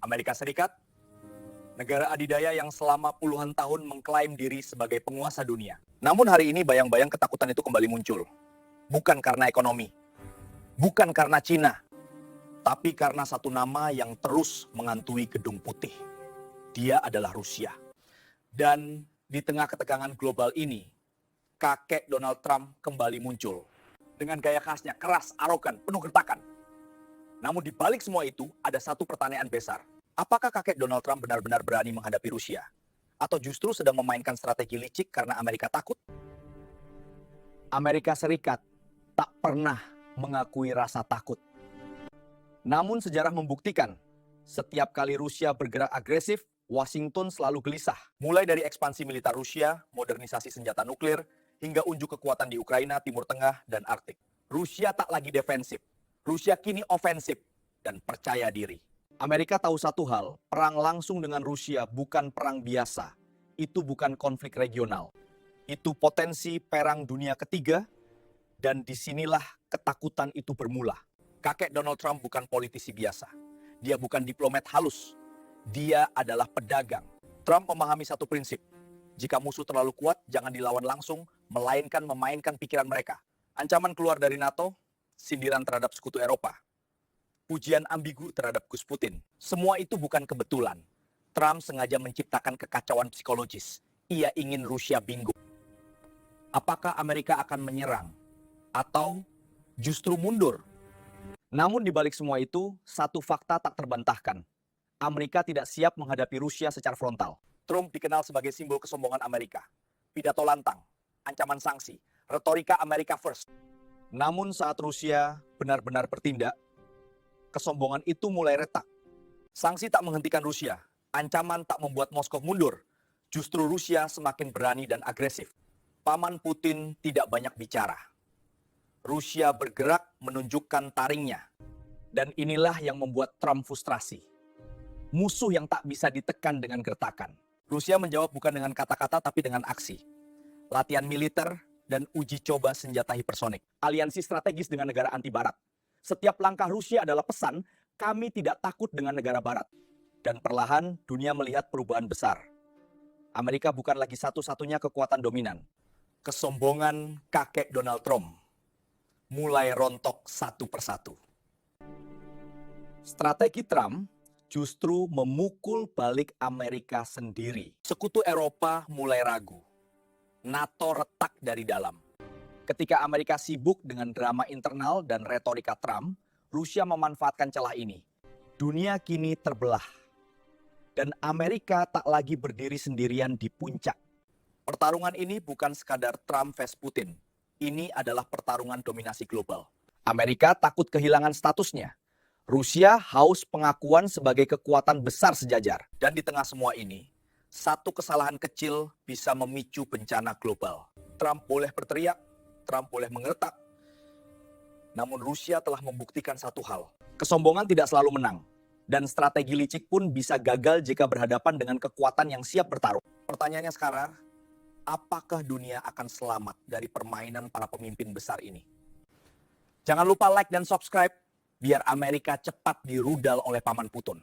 Amerika Serikat, negara adidaya yang selama puluhan tahun mengklaim diri sebagai penguasa dunia. Namun hari ini bayang-bayang ketakutan itu kembali muncul. Bukan karena ekonomi, bukan karena Cina, tapi karena satu nama yang terus menghantui Gedung Putih. Dia adalah Rusia. Dan di tengah ketegangan global ini, kakek Donald Trump kembali muncul. Dengan gaya khasnya, keras, arogan, penuh gertakan. Namun di balik semua itu, ada satu pertanyaan besar. Apakah kakek Donald Trump benar-benar berani menghadapi Rusia? Atau justru sedang memainkan strategi licik karena Amerika takut? Amerika Serikat tak pernah mengakui rasa takut. Namun sejarah membuktikan, setiap kali Rusia bergerak agresif, Washington selalu gelisah. Mulai dari ekspansi militer Rusia, modernisasi senjata nuklir, hingga unjuk kekuatan di Ukraina, Timur Tengah, dan Arktik. Rusia tak lagi defensif. Rusia kini ofensif dan percaya diri. Amerika tahu satu hal, perang langsung dengan Rusia bukan perang biasa. Itu bukan konflik regional. Itu potensi perang dunia ketiga, dan disinilah ketakutan itu bermula. Kakek Donald Trump bukan politisi biasa. Dia bukan diplomat halus. Dia adalah pedagang. Trump memahami satu prinsip. Jika musuh terlalu kuat, jangan dilawan langsung, melainkan memainkan pikiran mereka. Ancaman keluar dari NATO, sindiran terhadap sekutu Eropa, pujian ambigu terhadap Gus Putin. Semua itu bukan kebetulan. Trump sengaja menciptakan kekacauan psikologis. Ia ingin Rusia bingung. Apakah Amerika akan menyerang? Atau justru mundur? Namun di balik semua itu, satu fakta tak terbantahkan. Amerika tidak siap menghadapi Rusia secara frontal. Trump dikenal sebagai simbol kesombongan Amerika. Pidato lantang, ancaman sanksi, retorika America First. Namun saat Rusia benar-benar bertindak, kesombongan itu mulai retak. Sanksi tak menghentikan Rusia, ancaman tak membuat Moskow mundur. Justru Rusia semakin berani dan agresif. Paman Putin tidak banyak bicara. Rusia bergerak menunjukkan taringnya. Dan inilah yang membuat Trump frustrasi. Musuh yang tak bisa ditekan dengan gertakan. Rusia menjawab bukan dengan kata-kata tapi dengan aksi. Latihan militer dan uji coba senjata hipersonik. Aliansi strategis dengan negara anti barat. Setiap langkah Rusia adalah pesan, kami tidak takut dengan negara barat. Dan perlahan dunia melihat perubahan besar. Amerika bukan lagi satu-satunya kekuatan dominan. Kesombongan kakek Donald Trump mulai rontok satu persatu. Strategi Trump justru memukul balik Amerika sendiri. Sekutu Eropa mulai ragu. NATO retak dari dalam. Ketika Amerika sibuk dengan drama internal dan retorika Trump, Rusia memanfaatkan celah ini. Dunia kini terbelah. Dan Amerika tak lagi berdiri sendirian di puncak. Pertarungan ini bukan sekadar Trump vs Putin. Ini adalah pertarungan dominasi global. Amerika takut kehilangan statusnya. Rusia haus pengakuan sebagai kekuatan besar sejajar. Dan di tengah semua ini, satu kesalahan kecil bisa memicu bencana global. Trump boleh berteriak, Trump boleh mengertak. Namun Rusia telah membuktikan satu hal. Kesombongan tidak selalu menang. Dan strategi licik pun bisa gagal jika berhadapan dengan kekuatan yang siap bertarung. Pertanyaannya sekarang, apakah dunia akan selamat dari permainan para pemimpin besar ini? Jangan lupa like dan subscribe, biar Amerika cepat dirudal oleh Paman Putin.